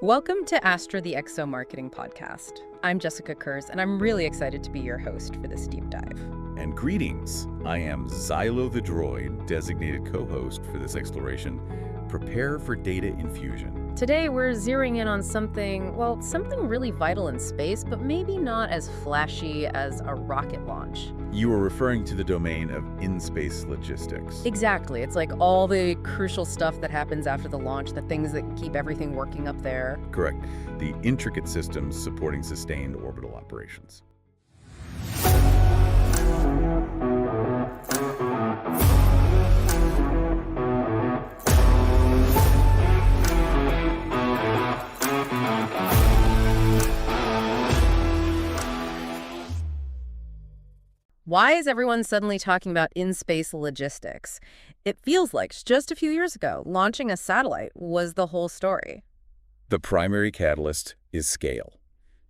Welcome to Astra the EXO Marketing Podcast. I'm Jessica Kurz, and I'm really excited to be your host for this deep dive. And greetings. I am Xylo the Droid, designated co-host for this exploration. Prepare for data infusion. Today, we're zeroing in on something really vital in space, but maybe not as flashy as a rocket launch. You are referring to the domain of in-space logistics. Exactly. It's like all the crucial stuff that happens after the launch, the things that keep everything working up there. Correct. The intricate systems supporting sustained orbital operations. Why is everyone suddenly talking about in-space logistics? It feels like just a few years ago, launching a satellite was the whole story. The primary catalyst is scale.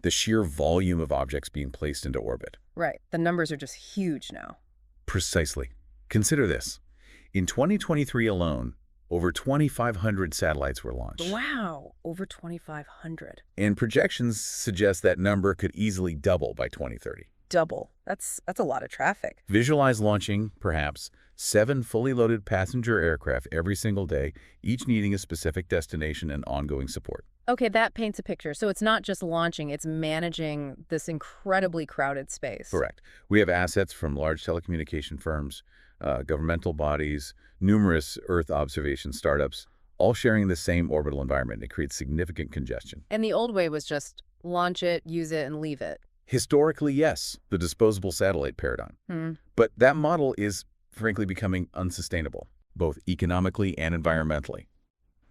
The sheer volume of objects being placed into orbit. Right. The numbers are just huge now. Precisely. Consider this. In 2023 alone, over 2,500 satellites were launched. Wow, over 2,500. And projections suggest that number could easily double by 2030. Double. That's a lot of traffic. Visualize launching, perhaps, 7 fully loaded passenger aircraft every single day, each needing a specific destination and ongoing support. Okay, that paints a picture. So it's not just launching, it's managing this incredibly crowded space. Correct. We have assets from large telecommunication firms, governmental bodies, numerous Earth observation startups, all sharing the same orbital environment. It creates significant congestion. And the old way was just launch it, use it, and leave it. Historically, yes, the disposable satellite paradigm. But that model is, frankly, becoming unsustainable, both economically and environmentally.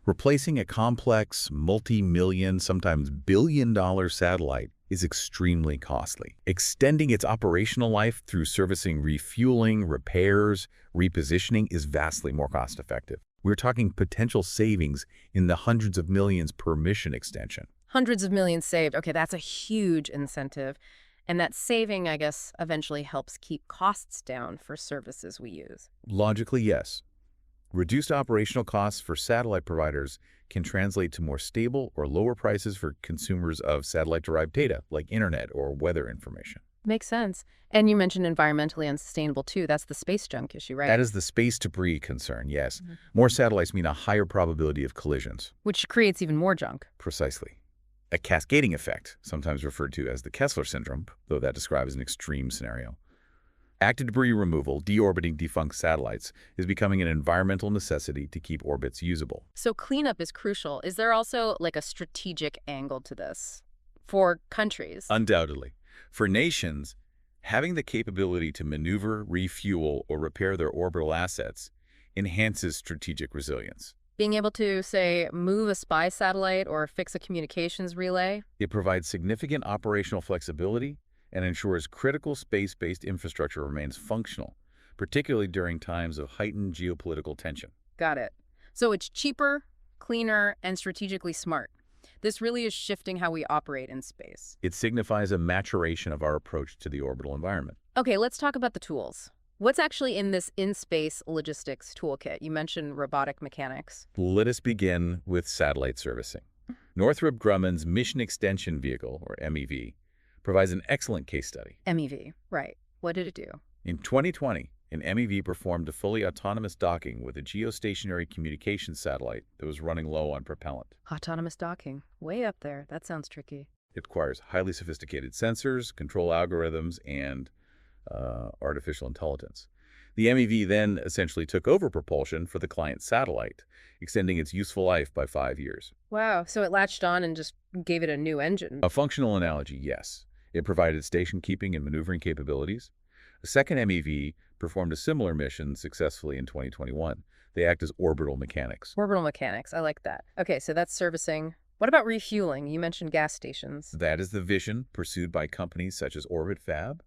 Replacing a complex, multi-million, sometimes billion-dollar satellite is extremely costly. Extending its operational life through servicing refueling, repairs, repositioning is vastly more cost-effective. We're talking potential savings in the hundreds of millions per mission extension. Hundreds of millions saved. Okay, that's a huge incentive. And that saving, I guess, eventually helps keep costs down for services we use. Logically, yes. Reduced operational costs for satellite providers can translate to more stable or lower prices for consumers of satellite-derived data, like internet or weather information. Makes sense. And you mentioned environmentally unsustainable, too. That's the space junk issue, right? That is the space debris concern, yes. More satellites mean a higher probability of collisions. Which creates even more junk. Precisely. A cascading effect, sometimes referred to as the Kessler syndrome, though that describes an extreme scenario. Active debris removal, deorbiting defunct satellites, is becoming an environmental necessity to keep orbits usable. So cleanup is crucial. Is there also like a strategic angle to this for countries? Undoubtedly. For nations, having the capability to maneuver, refuel, or repair their orbital assets enhances strategic resilience. Being able to, say, move a spy satellite or fix a communications relay? It provides significant operational flexibility and ensures critical space-based infrastructure remains functional, particularly during times of heightened geopolitical tension. Got it. So it's cheaper, cleaner, and strategically smart. This really is shifting how we operate in space. It signifies a maturation of our approach to the orbital environment. Okay, let's talk about the tools. What's actually in this in-space logistics toolkit? You mentioned robotic mechanics. Let us begin with satellite servicing. Northrop Grumman's Mission Extension Vehicle, or MEV, provides an excellent case study. MEV, right. What did it do? In 2020, an MEV performed a fully autonomous docking with a geostationary communications satellite that was running low on propellant. Autonomous docking. Way up there. That sounds tricky. It requires highly sophisticated sensors, control algorithms, and artificial intelligence. The MEV then essentially took over propulsion for the client satellite, extending its useful life by 5 years. Wow, so it latched on and just gave it a new engine. A functional analogy, yes. It provided station keeping and maneuvering capabilities. A second MEV performed a similar mission successfully in 2021. They act as orbital mechanics. Orbital mechanics, I like that. Okay, so that's servicing. What about refueling? You mentioned gas stations. That is the vision pursued by companies such as Orbit Fab.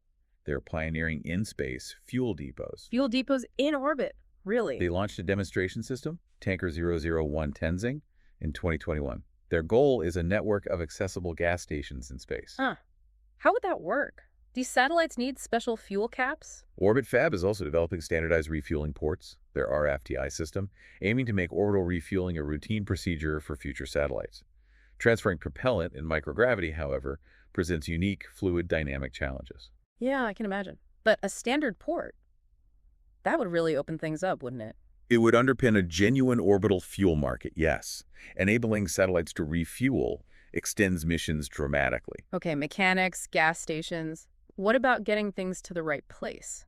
They're pioneering in-space fuel depots. Fuel depots in orbit, really? They launched a demonstration system, Tanker 001 Tenzing, in 2021. Their goal is a network of accessible gas stations in space. Huh. How would that work? These satellites need special fuel caps? Orbit Fab is also developing standardized refueling ports, their RFTI system, aiming to make orbital refueling a routine procedure for future satellites. Transferring propellant in microgravity, however, presents unique fluid dynamic challenges. Yeah, I can imagine. But a standard port, that would really open things up, wouldn't it? It would underpin a genuine orbital fuel market, yes. Enabling satellites to refuel extends missions dramatically. Okay, mechanics, gas stations. What about getting things to the right place?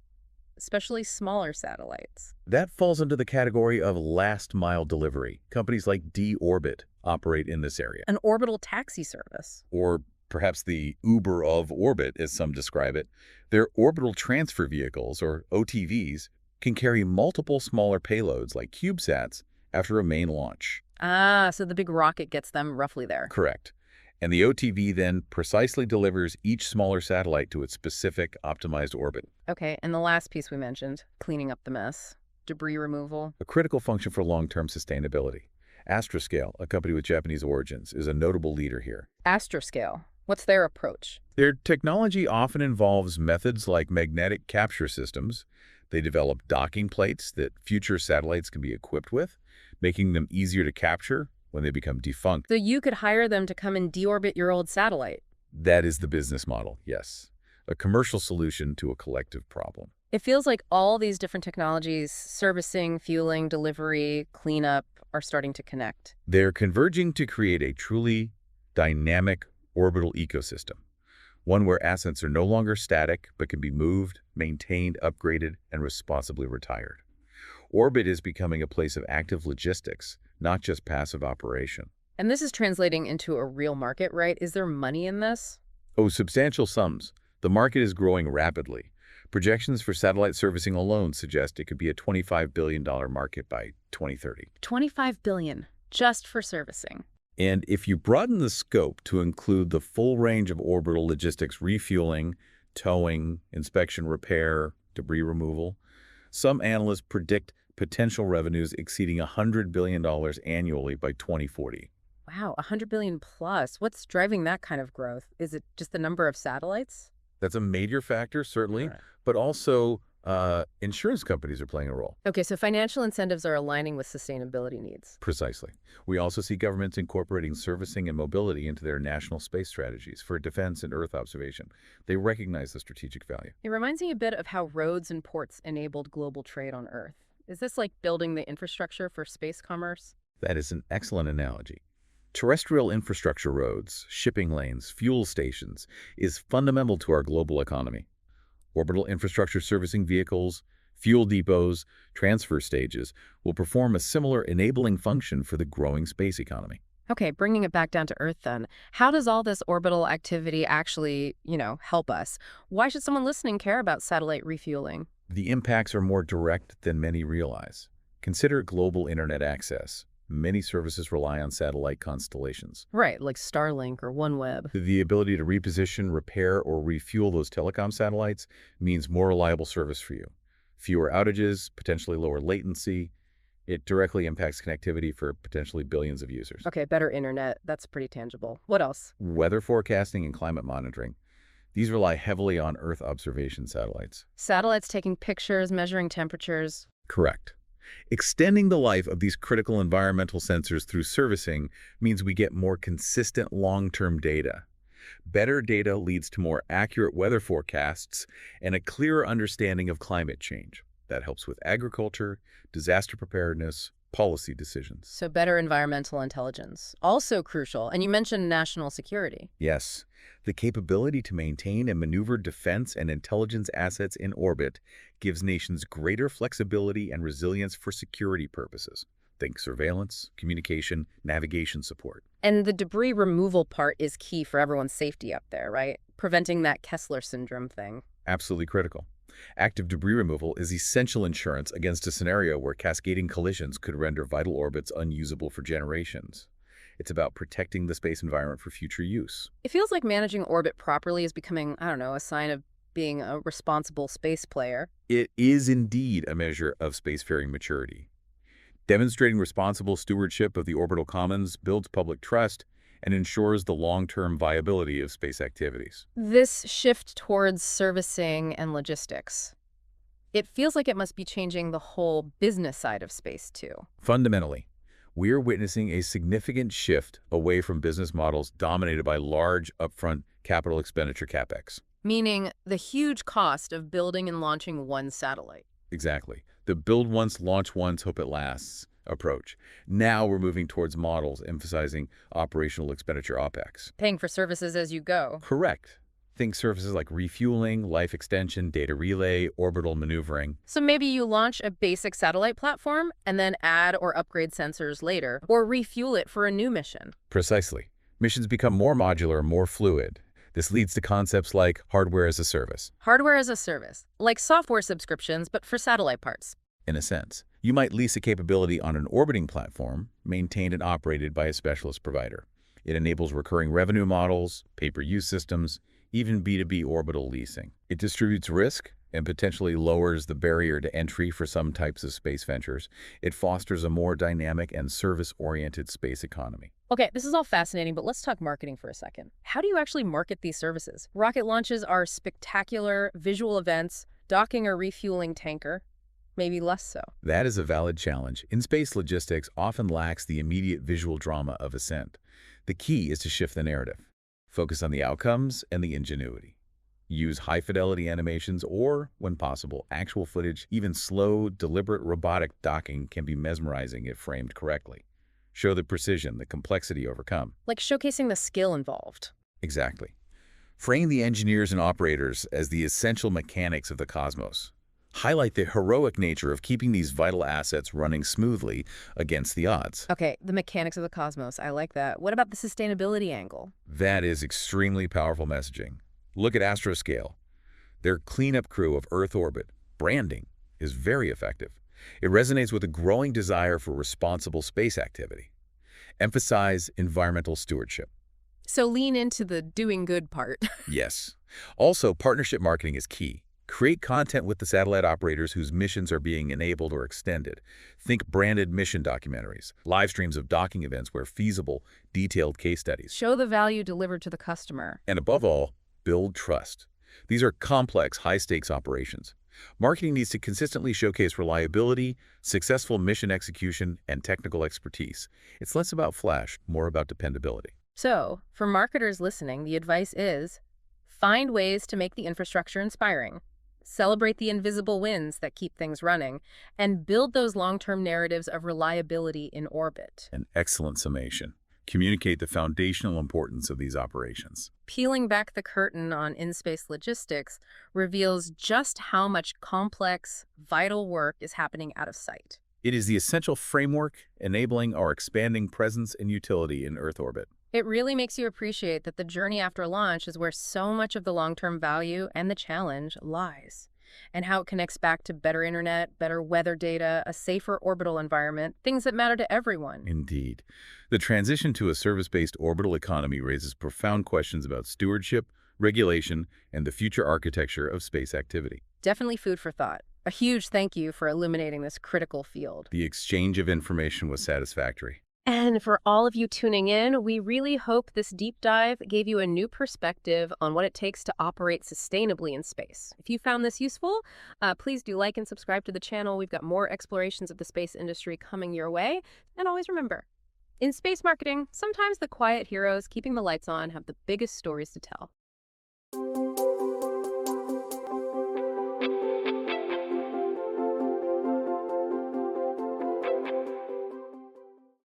Especially smaller satellites. That falls under the category of last-mile delivery. Companies like D-Orbit operate in this area. An orbital taxi service. Or perhaps the Uber of orbit, as some describe it. Their orbital transfer vehicles, or OTVs, can carry multiple smaller payloads like CubeSats after a main launch. Ah, so the big rocket gets them roughly there. Correct. And the OTV then precisely delivers each smaller satellite to its specific optimized orbit. Okay, and the last piece we mentioned, cleaning up the mess. Debris removal. A critical function for long-term sustainability. Astroscale, a company with Japanese origins, is a notable leader here. Astroscale. What's their approach? Their technology often involves methods like magnetic capture systems. They develop docking plates that future satellites can be equipped with, making them easier to capture when they become defunct. So you could hire them to come and deorbit your old satellite. That is the business model, yes. A commercial solution to a collective problem. It feels like all these different technologies, servicing, fueling, delivery, cleanup, are starting to connect. They're converging to create a truly dynamic orbital ecosystem, one where assets are no longer static but can be moved, maintained, upgraded, and responsibly retired. Orbit is becoming a place of active logistics, not just passive operation. And this is translating into a real market, right? Is there money in this? Oh, substantial sums. The market is growing rapidly. Projections for satellite servicing alone suggest it could be a $25 billion market by 2030. $25 billion just for servicing. And if you broaden the scope to include the full range of orbital logistics, refueling, towing, inspection, repair, debris removal, some analysts predict potential revenues exceeding $100 billion annually by 2040. Wow, 100 billion plus. What's driving that kind of growth? Is it just the number of satellites? That's a major factor, certainly, Right. but also insurance companies are playing a role. Okay, so financial incentives are aligning with sustainability needs. Precisely. We also see governments incorporating servicing and mobility into their national space strategies for defense and Earth observation. They recognize the strategic value. It reminds me a bit of how roads and ports enabled global trade on Earth. Is this like building the infrastructure for space commerce? That is an excellent analogy. Terrestrial infrastructure, roads, shipping lanes, fuel stations, is fundamental to our global economy. Orbital infrastructure servicing vehicles, fuel depots, transfer stages will perform a similar enabling function for the growing space economy. Okay, bringing it back down to Earth then. How does all this orbital activity actually, help us? Why should someone listening care about satellite refueling? The impacts are more direct than many realize. Consider global internet access. Many services rely on satellite constellations. Right, like Starlink or OneWeb. The ability to reposition, repair, or refuel those telecom satellites means more reliable service for you. Fewer outages, potentially lower latency. It directly impacts connectivity for potentially billions of users. Okay, better internet. That's pretty tangible. What else? Weather forecasting and climate monitoring. These rely heavily on Earth observation satellites. Satellites taking pictures, measuring temperatures. Correct. Extending the life of these critical environmental sensors through servicing means we get more consistent long-term data. Better data leads to more accurate weather forecasts and a clearer understanding of climate change. That helps with agriculture, disaster preparedness, policy decisions. So better environmental intelligence. Also crucial. And you mentioned national security. Yes, the capability to maintain and maneuver defense and intelligence assets in orbit gives nations greater flexibility and resilience for security purposes. Think surveillance, communication, navigation support. And the debris removal part is key for everyone's safety up there, right? Preventing that Kessler syndrome thing. Absolutely critical. Active debris removal is essential insurance against a scenario where cascading collisions could render vital orbits unusable for generations. It's about protecting the space environment for future use. It feels like managing orbit properly is becoming, a sign of being a responsible space player. It is indeed a measure of spacefaring maturity. Demonstrating responsible stewardship of the orbital commons builds public trust and ensures the long-term viability of space activities. This shift towards servicing and logistics, it feels like it must be changing the whole business side of space too. Fundamentally, we're witnessing a significant shift away from business models dominated by large upfront capital expenditure CapEx. Meaning the huge cost of building and launching one satellite. Exactly. The build once, launch once, hope it lasts approach. Now we're moving towards models emphasizing operational expenditure OpEx. Paying for services as you go. Correct. Think services like refueling, life extension, data relay, orbital maneuvering. So maybe you launch a basic satellite platform and then add or upgrade sensors later, or refuel it for a new mission. Precisely. Missions become more modular, more fluid. This leads to concepts like hardware as a service. Hardware as a service, like software subscriptions, but for satellite parts. In a sense, you might lease a capability on an orbiting platform, maintained and operated by a specialist provider. It enables recurring revenue models, pay-per-use systems, even B2B orbital leasing. It distributes risk and potentially lowers the barrier to entry for some types of space ventures. It fosters a more dynamic and service-oriented space economy. Okay, this is all fascinating, but let's talk marketing for a second. How do you actually market these services? Rocket launches are spectacular visual events, docking or refueling tanker, maybe less so. That is a valid challenge. In-space logistics often lacks the immediate visual drama of ascent. The key is to shift the narrative. Focus on the outcomes and the ingenuity. Use high-fidelity animations or, when possible, actual footage. Even slow, deliberate robotic docking can be mesmerizing if framed correctly. Show the precision, the complexity overcome. Like showcasing the skill involved. Exactly. Frame the engineers and operators as the essential mechanics of the cosmos. Highlight the heroic nature of keeping these vital assets running smoothly against the odds. Okay, the mechanics of the cosmos, I like that. What about the sustainability angle? That is extremely powerful messaging. Look at Astroscale. Their cleanup crew of Earth orbit branding is very effective. It resonates with a growing desire for responsible space activity. Emphasize environmental stewardship. So lean into the doing good part. Yes. Also, partnership marketing is key. Create content with the satellite operators whose missions are being enabled or extended. Think branded mission documentaries, live streams of docking events where feasible, detailed case studies. Show the value delivered to the customer. And above all, build trust. These are complex, high-stakes operations. Marketing needs to consistently showcase reliability, successful mission execution, and technical expertise. It's less about flash, more about dependability. So, for marketers listening, the advice is find ways to make the infrastructure inspiring. Celebrate the invisible wins that keep things running, and build those long-term narratives of reliability in orbit. An excellent summation. Communicate the foundational importance of these operations. Peeling back the curtain on in-space logistics reveals just how much complex, vital work is happening out of sight. It is the essential framework enabling our expanding presence and utility in Earth orbit. It really makes you appreciate that the journey after launch is where so much of the long-term value and the challenge lies, and how it connects back to better internet, better weather data, a safer orbital environment, things that matter to everyone. Indeed. The transition to a service-based orbital economy raises profound questions about stewardship, regulation, and the future architecture of space activity. Definitely food for thought. A huge thank you for illuminating this critical field. The exchange of information was satisfactory. And for all of you tuning in, we really hope this deep dive gave you a new perspective on what it takes to operate sustainably in space. If you found this useful, please do like and subscribe to the channel. We've got more explorations of the space industry coming your way. And always remember, in space marketing, sometimes the quiet heroes keeping the lights on have the biggest stories to tell.